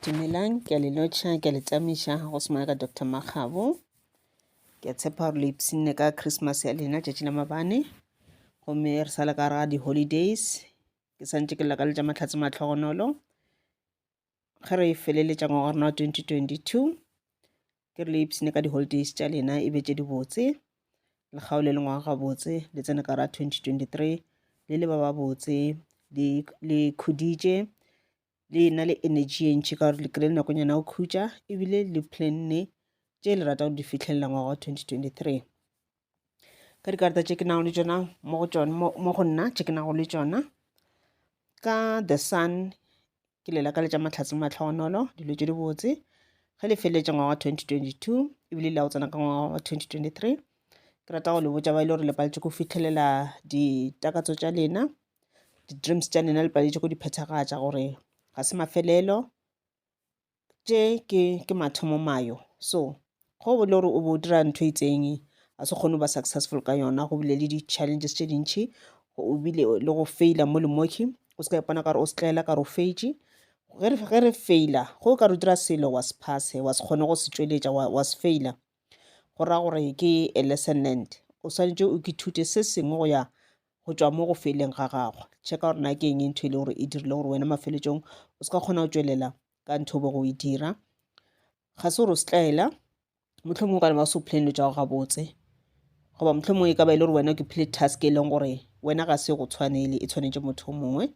Dumelang, ke a le lotjha, ke a le tsamisha go semana ka Dr. Makgabo. Ke a tshepa gore le ipsine ka Christmas ya lena tšatši la mabane gomme re sala ka ra di-holidays. Ke santse ke laka le tša matlhatse matlhogonolo ge re feleletša ngwaga rona wa 2022 ke re le ipsine ka di-holidays tša lena e be tše di botse le kgaole le ngwaga botse le tsene ka ra 2023 le ba ba botse le khuditše le na le energy e ntši ka gore le kry-le nakonyana o khutša ebile le planne tše le rata go di fitlhelela ngwaga wa 2023 ka dikarata tše ke nago le tšona mo go nna tše ke nago le tšona ka the sun ke lela ka le tša matlhatse matlhogonolo dilo tše di botse ge le feleletša ngwaga wa 2022 ebile le a go tsena ka ngwaga wa 2023 ke rata go le botša ba ile gore le paletše go fitlhelela ditakatso tša lena di-dreams tša lena le paletše go di phethagatša gore ga se mafelelo tše ke mathomo mayo so go bole gore o bo dira ntho itseng a se kgone ba successful ka yona go bile le di-challenges tše dintšhi o bile le go faila mo le moki o se ka ipona ka re o se tlaela ka re o faitše ge re faila go ka re dira selo wa se phase wa se kgone go se tšweletša wa se faila go raya gore ke a lesson learned o swanetše o ithute se sengwe go ya go tšwa mo go faileng ga gago checka gore na ke eng ntho e le gore e dirile gore wena mafeletšong o se ka kgona go tšwelela ka ntho o be go e dira ga se gore o se tlaela mohlomongwe ka le ba se o planne tša go gabotse goba mohlomongwe e ka ba e le gore wena ke phile task e leng gore wena ga se go tshwanele e tshwanetše motho o mongwe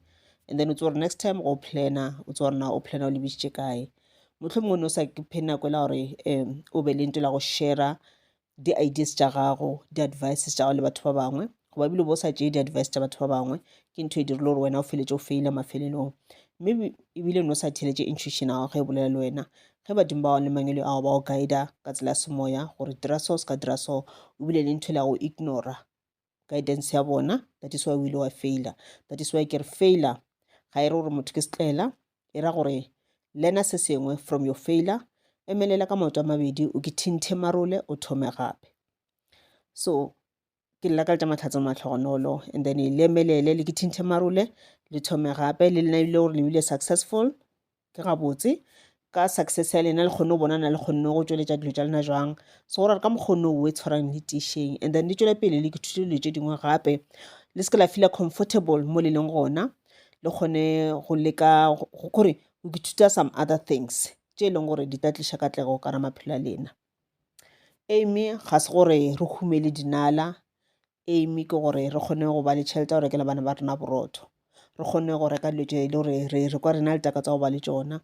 and then o tse gore next time go plana o tse gore na o plana o lebisitše kae mohlomongwe ne o sa phe nako la gore o be le nto la go share di-ideas tša gago di-advices tša gago le batho ba bangwe goba ebile bo sa tšee di-advice tša batho ba bangwe ke ntho e dirile gore wena o feletše o faila mafelelong mme ebile no sa theletše intuition ya gago ge e bolela le wena ge badimo ba le mangelo ao ba go guida ka tsela ya semoya gore dira so se ka dira so o bile le ntho le ya go ignora guidance ya bona that is why o ile wa faila that is why ke re faila ga e re gore motho ke setlaela e ra gore learna se sengwe from your failure emelela ka maoto a mabedi o ke thinthe marole o thome gape so ke lela ka le tša matlhatse matlhogonolo and then le emelele le ke thinthe marole le thome gape le lena ebile gore le bile successful ke gabotse ka success ya lena le kgone go bonana le kgonne go tšweletša dilo tša lena jwang so gore ka mokgone o e tshwarang le tišeng and then le tšwela pele le ke thute dilo tše dingwe gape le se ke la feela comfortable mo le leng gona le kgone go leka gore o ke thuta some other things tše e leng gore di tla tliša katlego ka ra maphelo a lena ame ga se gore re humele dinala ame ke gore re kgone go ba le tšhelete gore ke le bana ba rena borotho re kgone go reka dilo tše e le gore re kwa rena le taka tsa go ba le tšona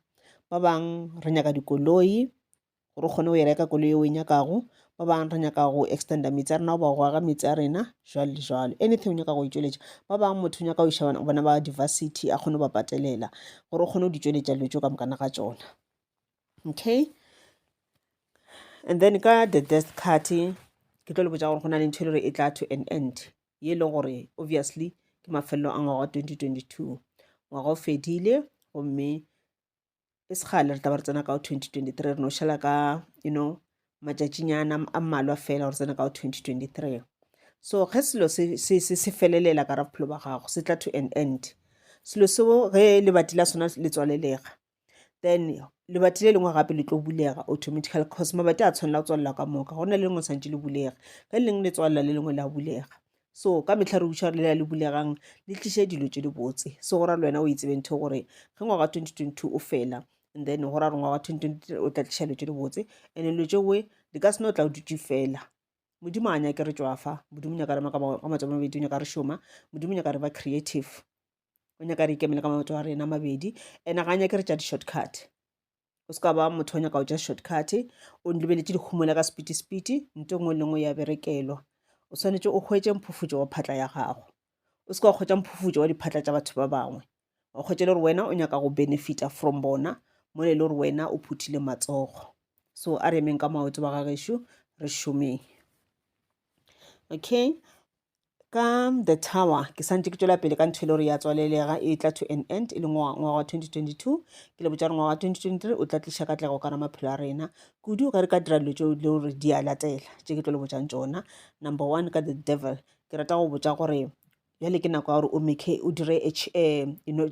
ba bang re nyaka dikoloi gore o kgone go e reka koloi eo e nyakago ba bang re nyaka go extenda metsi a rena go ba go aga metsi a rena jwale le jwale anything o nyaka go itšweletša ba bang motho o nyaka go iša bana ba diversity a kgone go ba patelela gore o kgone go di tšweletša dilo tšeo ka mokana ga tšona okay and then ka the death card ke tlo le botša gore go na le ntho e le gore e tla to an end ye le gore obviously ke mafelelo a ngwaga wa 2022 ngwaga o fedile gomme e segale re tla ba re tsena ka 2023 re no šala ka matšatšinyana a mmalwa fela gore tsena ka 2023 so ge selo se felelela ka ra bophelo ba gago se tla to an end selo seo ge lebati la sona le tswalelega then lebati le lengwe gape le tlo bulega automatically cause mabati a tshwanela go tswalela ka moka go na le lengwe santse le bulega ge le lengwe le tswalela le lengwe le a bulega so ka metlha re buša gore le le bulegang le tliše dilo tše di botse so go ra le wena o itsebe ntho gore ge ngwaga 2022 o fela and then go ra re ngwaga 2023 o tla tliša dilo tše di botse and dilo tšewe di ka seno o tla o dutse fela modimo a nyake re tšwafa modimo nyaka re ka matso a mabedi o nyaka re šoma modimo nyaka re ba creative o nyaka re ikemele ka matso a rena mabedi and ga nyake re tša di-shortcut o se ka ba motho o nyaka o tša shortcut o lebeletše dihumole ka spiti nto ngwe le ngwe ya berekelwa o swanetše o hwetše mphufutšo wa phatla ya gago o se ka hwetša mphufutšo wa diphatla tša batho ba bangwe o hwetše le gore wena o nyaka go benefita from bona mo le gore wena o phuthile matsogo so a re emeng ka maoto ba gagešo re šomeng okay ka the tower ke santse ke tšwela pele ka ntho e le gore ya tswalelega e tla to an end e le ngwaga wa 2022 ke le botša gore ngwaga wa 2023 o tla tliša katlego ka ra maphelo a rena kudu ga re ka dira dilo tšeo le gore di a latela tše ke tlo le botšang tšona number one ka the devil ke rata go botša gore bjale ke nako ya gore o dire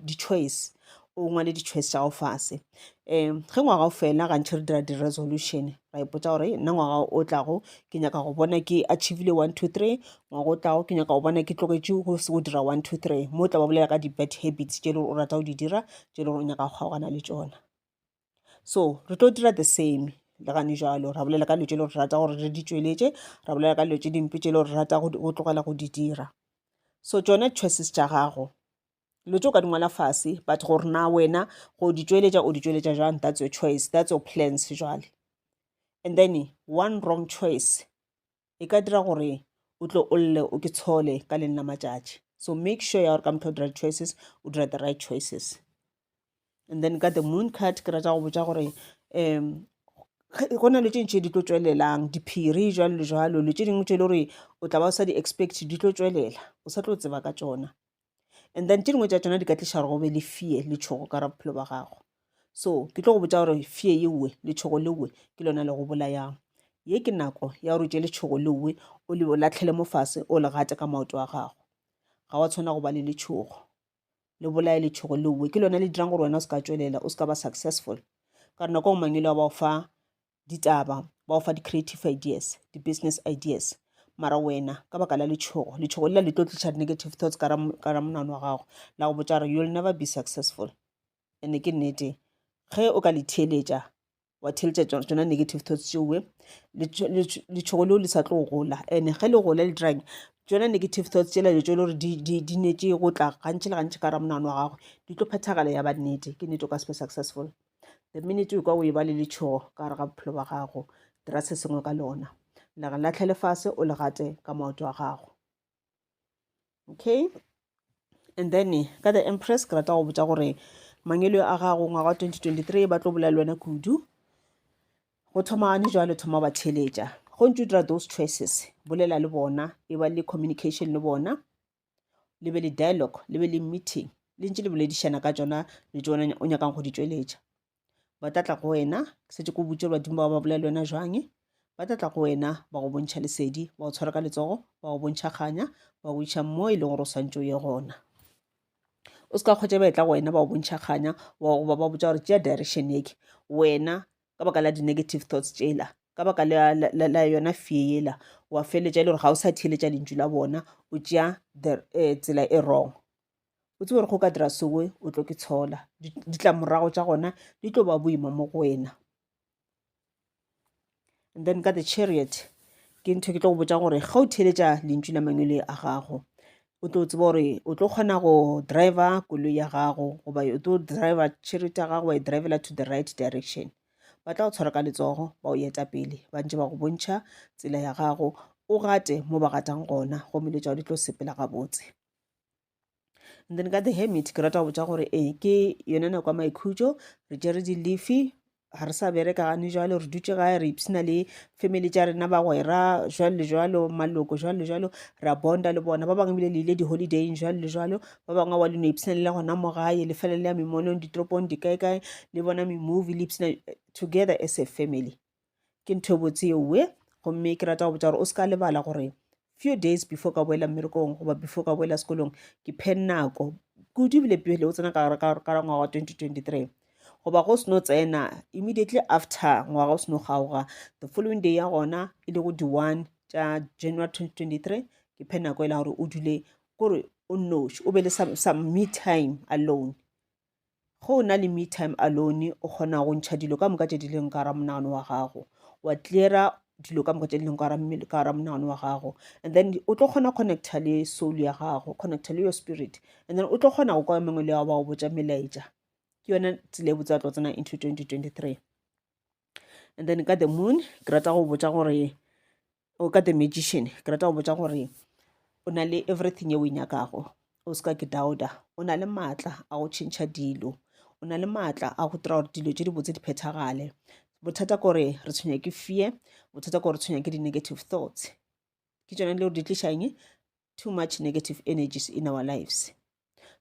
di-choice o ngwale di-choice tša go fase. Ge ngwaga o fela gantšhe re dira di-resolution ra ipotsa gore nna ngwaga o tlago ke nyaka go bona ke achievile 1 2 3, ngwaga o tlago ke nyaka go bona ke tlogetše go dira 1 2 3, mo o tla ba bolela ka di-bad habits tše le gore o rata go di dira, tše le gore o nyaka go kgaogana le tšona. So re tlo dira the same le gane jalo, ra bolela ka dilo tše le gore re rata gore re di tšweletše, ra bolela ka dilo tše dimpe tše le gore re rata go tlogela go di dira. So tšone choices tša gago dilo tšeo ka dingwala fase, but gore na wena go di tšweletša o di tšweletša jang, that's your choice, that's your plans jwale. And then one wrong choice e ka dira gore o tlo o lle o ke tshole ka leng la matšatši. So make sure ya gore ka motho o dira choices o dira the right choices. And then ka the moon card ke rata go botša gore go na le tše ntšhe di tlo tšwelelang, diphiri jwalo le jwalo, le tše dingwe tše le gore o tla ba o sa di expect di tlo tšwelela, o sa tlo tseba ka tšona. And then tše dingwe tša tšona di ka tliša gore go be le fear le tšhogo ka ra bophelo ba gago. So ke tlo go botša gore fear yewe le tšhogo lewe ke lona le go bolayang. Ye ke nako ya gore o tše le tšhogo lewe o le latlhele mo fase o le gate ka maoto a gago. Ga wa tshwana go ba le tšhogo le bolaye le tšhogo lewe, ke lona le dirang gore wena o se ka tšwelela, o se ka ba successful. Ka re nako mangwele ba o fa ditaba, ba o fa di-creative ideas, di-business ideas, mara wena ka baka la letšhogo lela le tlo tliša di-negative thoughts ka ra monano wa gago, la go botša gore you'll never be successful. And ke nnete ge o ka le theeletša wa theeletša tšona negative thoughts tšewe letšhogo leo le sa tlo gola. And ge le gola le dirang tšona negative thoughts tšela le tšo le gore di netše go tla gantši le gantši ka ra monano wa gago, di tlo phethagala ya ba nnete, ke nnete o ka se be successful. The minute o ka o e ba le letšhogo ka gare ga bophelo ba gago, dira se sengwe ka lona, latlhele fase o le gate ka maoto a gago. Okay, and then ka the Empress ke rata go botša gore mangelo a gago ngwaga wa 2023 ba tlo bolela le wena kudu go thomagane jwale thoma ba theeletša go ntse o dira those choices, bolela le bona, e ba le communication le bona, le be le dialogue, le be le meeting, le ntše le boledišana ka tšona le tšona o nyakang go di tšweletša. Ba tlatla go wena ke setse ko botse badimo ba ba bolela le wena jwang, ba tlatla go wena ba go bontšha lesedi, ba go tshwara ka letsogo, ba go bontšha kganya, ba go iša mo e leng gore o swantse o ye gona. O se ka kgwetša ba etla go wena ba go bontšha kganya ba botša gore tšea direction eke wena ka baka la di-negative thoughts tšela, ka baka la yona fear yela wa feletša e le gore ga o sa theeletša lentšu la bona, o tšea tsela e wrong. O tse gore go ka dira sewe o tlo ke tshola, ditlamorago tša gona di tlo ba boima mo go wena. And then ka the Chariot ke ntho ke tlo go botša gore ga o theeletša lentšu la mangwele a gago, o tlo tseba gore o tlo kgona go driver koloi ya gago goba o tlo driver Chariot ya gago wa e drivela to the right direction. Ba tla go tshwara ka letsogo ba o eta pele ba ntse ba go bontšha tsela ya gago, o gate mo ba gatang gona go meletša di tlo sepela gabotse. And then ka the Hermit ke rata go botša gore ke yona nako ya maikhutšo, re tšere di-leafy ga re sa bereka gane jwalo, re dutse gae re ipsina le family tša rena ba gwera jwalo le jwalo, maloko jwalo le jwalo, ra bonda le bona. Ba bangwe bile le ile di-holidaying jwalo le jwalo, ba bangwe wa leno ipsina le gona mo gae le fela le ya memolong ditoropong di kae le bona me-movie le ipsina together as a family. Ke ntho e botse ewe gomme ke rata go botša gore o se ka lebala gore few days before ka boela mmerekong goba before ka boela sekolong ke phen nako kudu bile pele o tsena ka ngwaga wa 2023 goba go seno tsena immediately after ngwaga o seno kgaoga, the following day ya gona e le go di-1 tša January 2023 ke phen nako e la gore o dule kore o nnoši, o be le some me time alone. Go na le me time alone o kgona go ntšha dilo ka moka tše di leng ka ra monagano wa gago, wa cleara dilo ka moka tše di leng ka ra monagano wa gago, and then o tlo kgona connecta le soul ya gago, connecta le your spirit, and then o tlo kgona go kwa mengwe le ya ba go botša melaetša. Ke yona tsela e botse a tlo tsena into 2023. And then ka the moon ke rata go botša gore o ka the Magician ke rata go botša gore o na le everything ye o e nyakago, o se ka ke doubta, o na le maatla a go tšhentšha dilo, o na le maatla a go dira gore dilo tše di botse di phethagale. Bothata kore re tshwenya ke fear, bothata kore re tshwenya ke di-negative thoughts, ke tšona le gore di tlišang too much negative energies in our lives.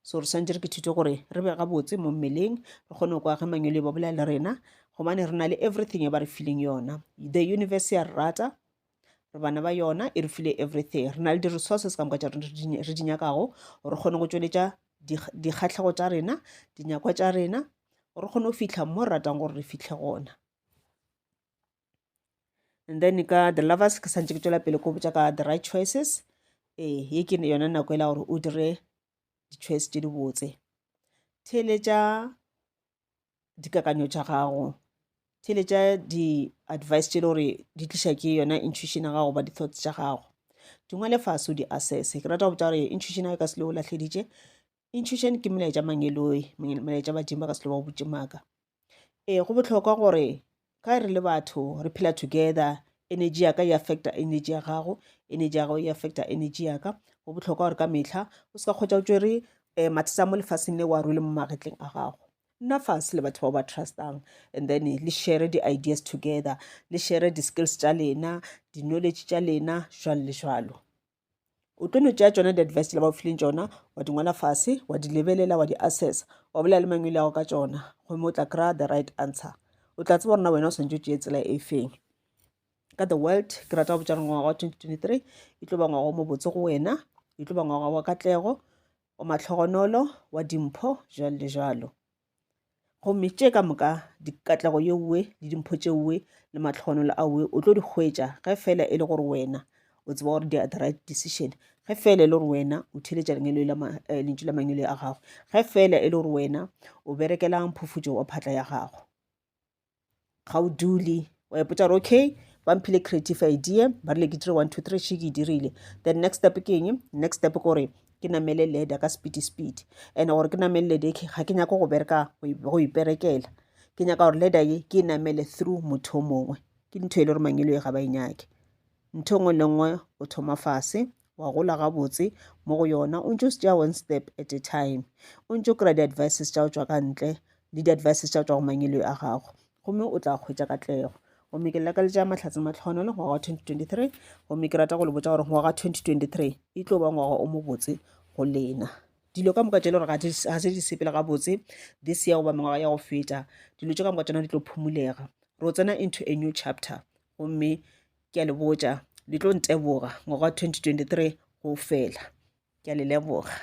So re santse re ke thute gore re be gabotse mo mmeleng, re kgone go kwa ge mangwele ba bolela le rena gobane re na le everything e ba re feeling yona. The universe ya rata, re bana ba yona e re file everything, re na le di-resources ka moka tša re di nyakago gore re kgone go tšweletša dikgatlhego tša rena, dinyakwa tša rena, gore re kgone go fitlha mo re ratang gore re fitlhe gona. And then ka the lovers ke santse ke tswela pele ko botsa ka the right choices. Ye ke yona nako e la gore o dire di-choice tše di botse. Theeletša dikakanyo tša gago, theeletša di-advice tše le gore di tliša ke yona intuition ya gago ba di-thoughts tša gago. Dingwale fase o di-assesse. Ke rata go botsa gore intuition ya ka se le o latlheditše. Intuition ke melaetša mangeloi, melaetša badimo ba ka se le ba go botse maaka. Go botlhokwa gore ka re le batho re phela together, energy ya ka e affecta energy ya gago, energy ya gago e affecta energy ya ka. Go botlhokwa gore ka metlha o se ka kgotsa o tswere mathata mo lefaseng le wa rwele mo magetleng a gago. Nna fase le batho ba ba trustang, and then le share di-ideas together, le share di-skills tša lena, di-knowledge tša lena, jwalo le jwalo. O tlo no tšea tšona di-advice le ba o fileng tšona, wa di ngwala fase, wa di lebelela, wa di-assess, wa bolela le mangwele yago ka tšona, gomme o tla kry-a the right answer. O tla tseba gorena wena o swantse o tšee tsela e feng. Ka the world ke rata go botsa gore ngwaga wa 2023 e tlo ba ngwaga o mo botse go wena, e tlo ba ngwaga wa katlego, o matlhogonolo, wa dimpho, jalo le jalo. Gomme tše ka moka dikatlego ye uwe le dimpho tše uwe le matlhogonolo a uwe o tlo di hwetša ge fela e le gore wena o tseba gore di are the right decision, ge fela e le gore wena o theeletša lentšu la mangwele a gago, ge fela e le gore wena o berekela mphufutšo wa phatla ya gago. Ga o dule wa ipotsa gore okay ba mphile creative idea ba rile ke dire 1 2 3 she ke dirile, then next step ke eng? Next step gore ke namele ladder ka speed, and gore ke namele ladder ga ke nyaka go bereka go iperekela, ke nyaka gore ladder ye ke namele through motho mongwe. Ke ntho e le gore mangelo e ga ba inyake. Ntho nngwe le nngwe o thoma fase wa gola gabotse mo go yona, o ntse o se tšea 1 step at a time, o ntse o kry-a di-advices tša go tswa ka ntle le di-advices tša go tswa go mangelo a gago, gomme o tla hwetša katlego. Gomme ke lakaletša mahlatse matlhogonolo ngwaga wa 2023, gomme ke rata go le botsa gore ngwaga wa 2023 e tlo ba ngwaga o mo botse go lena. Dilo ka moka tše le gore ga se di sepele gabotse, this year goba mengwaga ya go feta, dilo tše ka moka tšona di tlo phomulega, re o tsena into a new chapter. Gomme ke a le botsa, le tlo nteboga ngwaga wa 2023 go fela. Ke a le leboga.